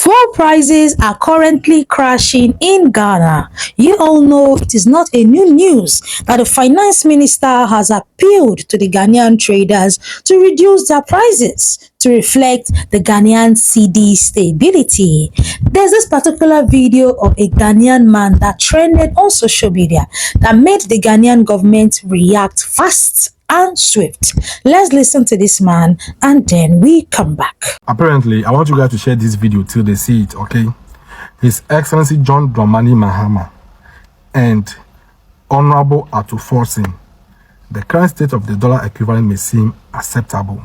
Fuel prices are currently crashing in Ghana. You all know it is not a new news that the finance minister has appealed to the Ghanaian traders to reduce their prices to reflect the Ghanaian cedi stability. There's this particular video of a Ghanaian man that trended on social media that made the Ghanaian government react fast and swift. Let's listen to this man and then we come back. Apparently, I want you guys to share this video till they see it, okay? His Excellency John Dramani Mahama and Honorable Atu Forcing. The current state of the dollar equivalent may seem acceptable,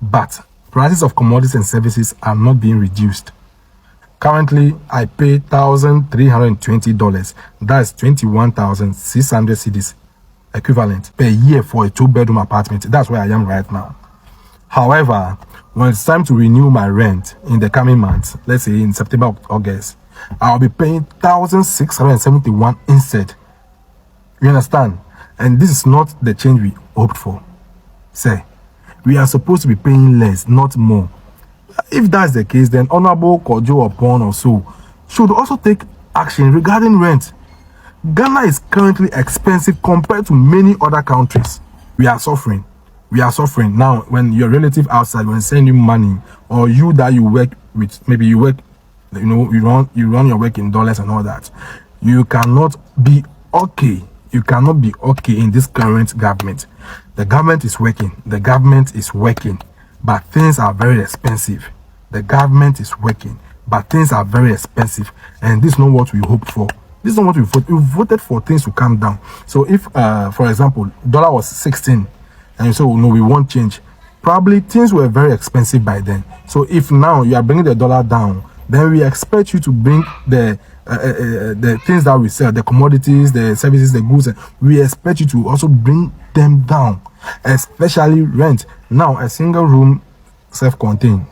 but prices of commodities and services are not being reduced. Currently, I pay $1,320. That's 21,600 cedis equivalent per year for a 2-bedroom apartment. That's where I am right now. However, when it's time to renew my rent in the coming months, let's say in September or August, I'll be paying 1,671 instead. You understand? And this is not the change we hoped for. Say, we are supposed to be paying less, not more. If that's the case, then Honorable Kojo Opon or so should also take action regarding rent. Ghana is currently expensive compared to many other countries. We are suffering. We are suffering. Now, when your relative outside, when sending you money, or you that you work with, maybe you work, you run your work in dollars and all that, you cannot be okay. You cannot be okay in this current government. The government is working. The government is working, but things are very expensive. The government is working, but things are very expensive, and this is not what we hoped for. This is not what we voted. We voted for things to come down. So if, for example, dollar was 16, and you say, oh, no, we won't change. Probably things were very expensive by then. So if now you are bringing the dollar down, then we expect you to bring the things that we sell, the commodities, the services, the goods. We expect you to also bring them down, especially rent. Now, a single room self-contained,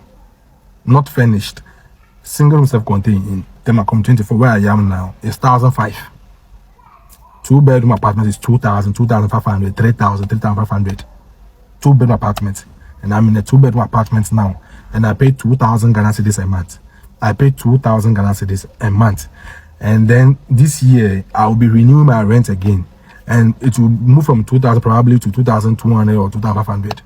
not furnished, single room self-contained in Temacom 24, where I am now, is 1,500. 2-bedroom apartment is 2,000, 2,500, 3,000, 3,500. 2-bedroom apartment, and I'm in a 2-bedroom apartment now, and I pay 2,000 Ghana cedis a month. I pay 2,000 Ghana cedis a month, and then this year I'll be renewing my rent again, and it will move from 2,000 probably to 2,200 or 2,500.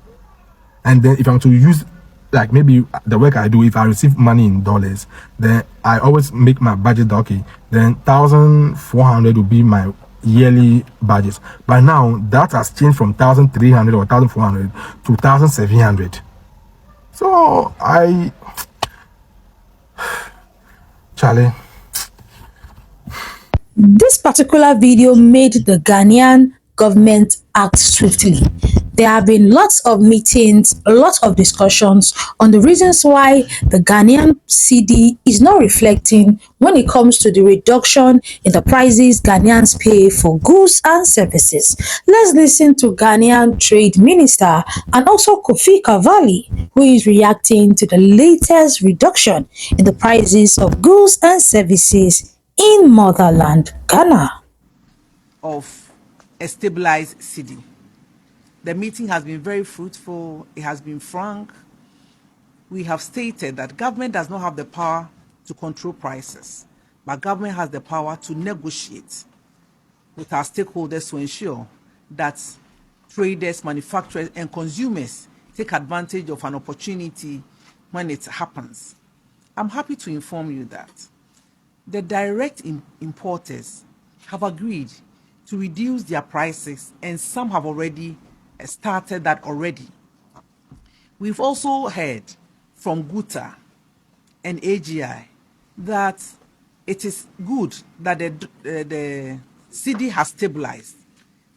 And then if I'm to use, like maybe the work I do, if I receive money in dollars, then I always make my budget okay. Then 1,400 will be my yearly budgets. But now that has changed from 1,300 or 1,400 to 1,700. So Charlie. This particular video made the Ghanaian government act swiftly. There have been lots of meetings, a lot of discussions on the reasons why the Ghanaian cedi is not reflecting when it comes to the reduction in the prices Ghanaians pay for goods and services. Let's listen to Ghanaian Trade Minister and also Kofi Cavalli, who is reacting to the latest reduction in the prices of goods and services in motherland Ghana. Of a stabilized cedi. The meeting has been very fruitful. It has been frank. We have stated that government does not have the power to control prices, but government has the power to negotiate with our stakeholders to ensure that traders, manufacturers, and consumers take advantage of an opportunity when it happens. I'm happy to inform you that the direct importers have agreed to reduce their prices, and some have already started that already. We've also heard from GUTA and AGI that it is good that the cedi has stabilized.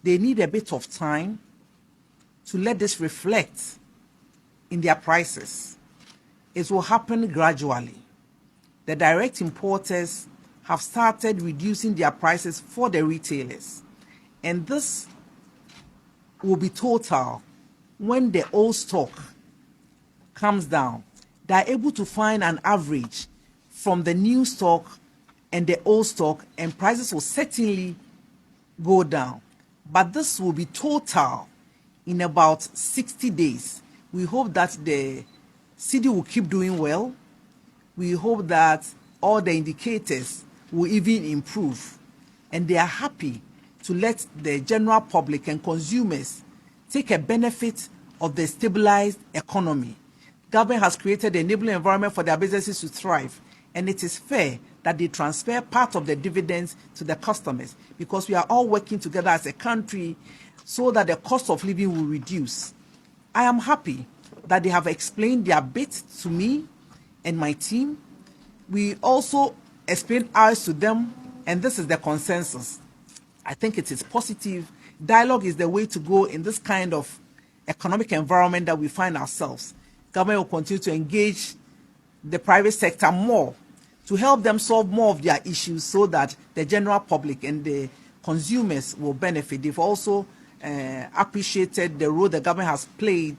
They need a bit of time to let this reflect in their prices. It will happen gradually. The direct importers have started reducing their prices for the retailers, and this will be total when the old stock comes down. They are able to find an average from the new stock and the old stock, and prices will certainly go down. But this will be total in about 60 days. We hope that the cedi will keep doing well. We hope that all the indicators will even improve, and they are happy to let the general public and consumers take a benefit of the stabilized economy. Government has created an enabling environment for their businesses to thrive, and it is fair that they transfer part of the dividends to the customers, because we are all working together as a country so that the cost of living will reduce. I am happy that they have explained their bit to me and my team. We also explained ours to them, and this is the consensus. I think it is positive. Dialogue is the way to go in this kind of economic environment that we find ourselves. Government will continue to engage the private sector more to help them solve more of their issues so that the general public and the consumers will benefit. They've also appreciated the role the government has played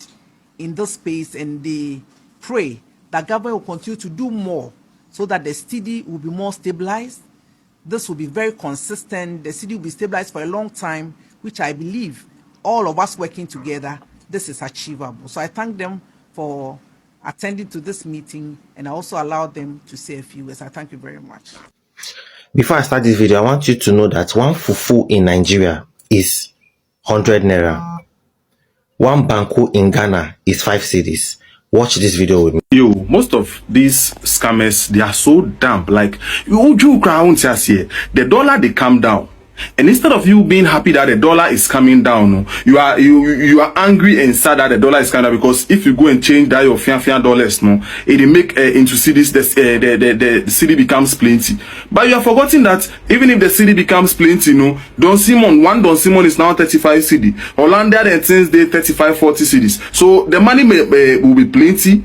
in this space, and they pray that government will continue to do more so that the cedi will be more stabilized. This will be very consistent. The cedi will be stabilized for a long time, which I believe all of us working together, this is achievable. So I thank them for attending to this meeting, and I also allowed them to say a few words. I thank you very much. Before I start this video, I want you to know that one fufu in Nigeria is 100 naira. One banku in Ghana is 5 cedis. Watch this video with me. Yo, most of these scammers, they are so damp. Like, the dollar, they come down. And instead of you being happy that the dollar is coming down, you are angry and sad that the dollar is coming down, because if you go and change that your fian dollars, it will make into cedis, the cedi becomes plenty. But you are forgetting that even if the cedi becomes plenty, Don Simon is now 35 cedi. Hollanda and things they 35-40 cedis. So the money will be plenty.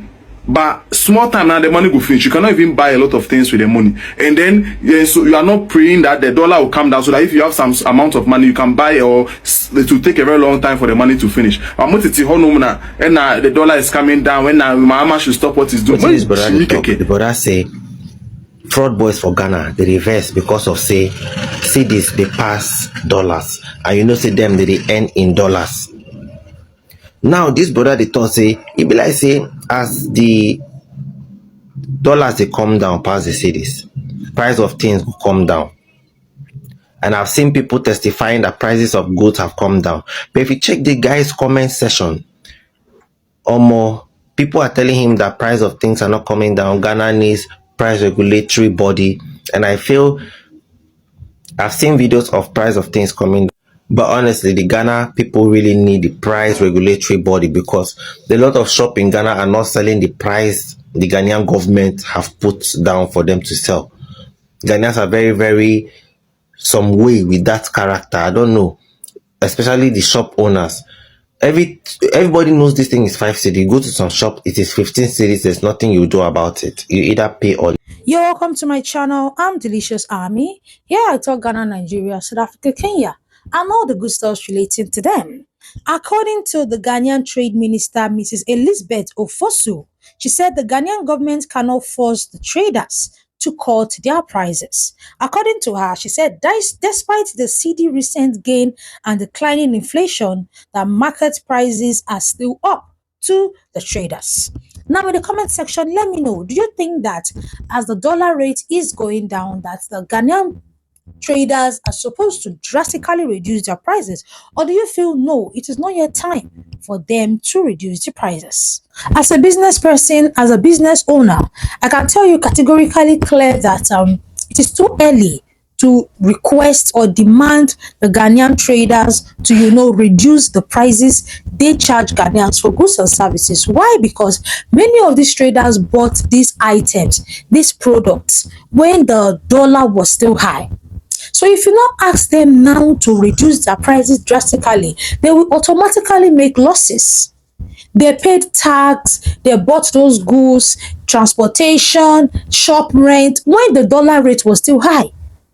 But small time now, the money will finish. You cannot even buy a lot of things with the money. And then, so you are not praying that the dollar will come down, so that if you have some amount of money, you can buy, or it will take a very long time for the money to finish. And the dollar is coming down. When Mama should stop what he's doing. What is the brother say? Fraud boys for Ghana, they reverse because of say Cedis they pass dollars, and say them they earn in dollars. Now this brother they thought say it be like say as the dollars they come down past the Cedis, price of things will come down. And I've seen people testifying that prices of goods have come down. But if you check the guy's comment section, or more people are telling him that price of things are not coming down. Ghana needs price regulatory body, and I feel I've seen videos of price of things coming down. But honestly, the Ghana people really need the price regulatory body, because a lot of shops in Ghana are not selling the price the Ghanaian government have put down for them to sell. Ghanaians are very, very some way with that character. I don't know, especially the shop owners. Everybody knows this thing is 5 cedi. You go to some shop, it is 15 cedis. There's nothing you do about it. You either pay or. You're welcome to my channel. I'm Delicious Army. Here I talk Ghana, Nigeria, South Africa, Kenya, and all the good stuff relating to them. According to the Ghanaian Trade Minister, Mrs. Elizabeth Ofosu, she said the Ghanaian government cannot force the traders to cut their prices. According to her, she said, despite the cedi recent gain and declining inflation, that market prices are still up to the traders. Now, in the comment section, let me know, do you think that as the dollar rate is going down, that the Ghanaian traders are supposed to drastically reduce their prices, or do you feel no, it is not yet time for them to reduce the prices? As a business person, as a business owner, I can tell you categorically clear that it is too early to request or demand the Ghanaian traders to, reduce the prices they charge Ghanaians for goods and services. Why? Because many of these traders bought these items, these products, when the dollar was still high. So if you not ask them now to reduce their prices drastically, they will automatically make losses. They paid tax, they bought those goods, transportation, shop rent, when the dollar rate was still high.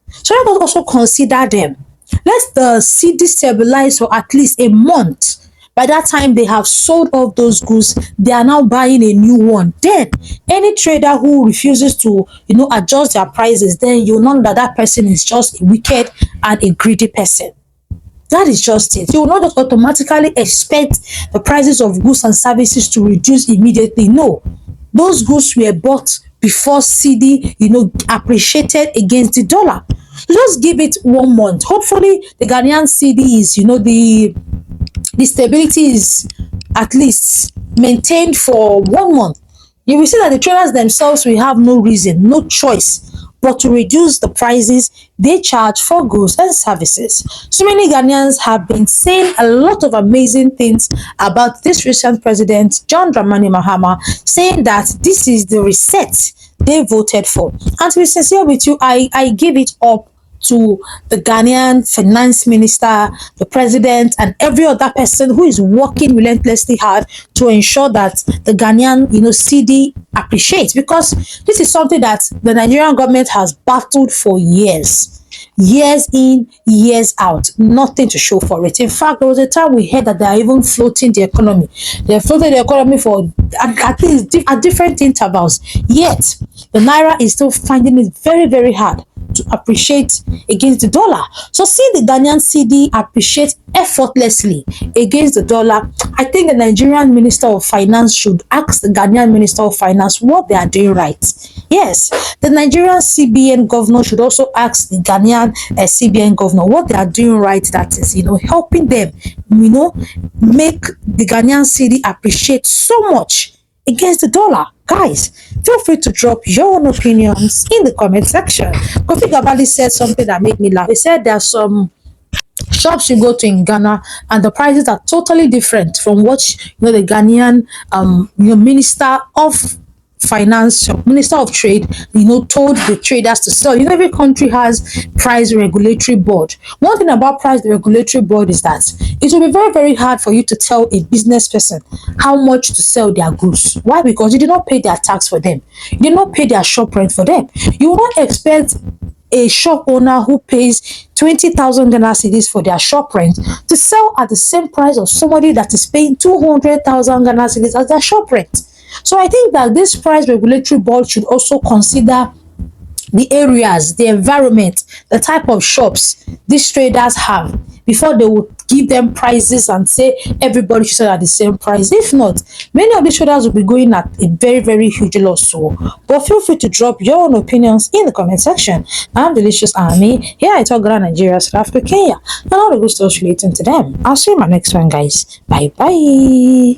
So let us also consider them. Let the cedi stabilize for at least a month. By that time they have sold off those goods, they are now buying a new one. Then any trader who refuses to adjust their prices, then you know that that person is just a wicked and a greedy person. That is just it. You will not just automatically expect the prices of goods and services to reduce immediately. No, those goods were bought before CD, appreciated against the dollar. Just give it 1 month. Hopefully, the Ghanaian CD is, the stability is at least maintained for 1 month. You will see that the traders themselves will have no reason, no choice but to reduce the prices they charge for goods and services. So many Ghanaians have been saying a lot of amazing things about this recent president, John Dramani Mahama, saying that this is the reset they voted for. And to be sincere with you, I give it up to the Ghanaian finance minister, the president, and every other person who is working relentlessly hard to ensure that the Ghanaian, CD appreciates, because this is something that the Nigerian government has battled for years. Years in, years out, nothing to show for it. In fact, there was a time we heard that they are even floating the economy. They floated the economy for at least at different intervals. Yet, the naira is still finding it very, very hard to appreciate against the dollar. So seeing the Ghanaian CD appreciate effortlessly against the dollar, I think the Nigerian Minister of Finance should ask the Ghanaian Minister of Finance what they are doing right. Yes, the Nigerian CBN governor should also ask the Ghanaian CBN governor what they are doing right, that is, helping them, make the Ghanaian CD appreciate so much against the dollar. Guys, feel free to drop your own opinions in the comment section. Kofi Gabali said something that made me laugh. He said there are some shops you go to in Ghana and the prices are totally different from what the Ghanaian minister of finance, minister of trade, told the traders to sell. Every country has price regulatory board. One thing about price regulatory board is that it will be very, very hard for you to tell a business person how much to sell their goods. Why? Because you did not pay their tax for them. You did not pay their shop rent for them. You will not expect a shop owner who pays 20,000 Ghana cedis for their shop rent to sell at the same price of somebody that is paying 200,000 Ghana cedis as their shop rent. So I think that this price regulatory board should also consider the areas, the environment, the type of shops these traders have before they will give them prices and say everybody should sell at the same price. If not, many of these traders will be going at a very, very huge loss. So, but feel free to drop your own opinions in the comment section. I'm Delicious Army. Here I talk Ghana, Nigeria, South Africa, Kenya, and all the good stuff relating to them. I'll see you in my next one, guys. Bye bye.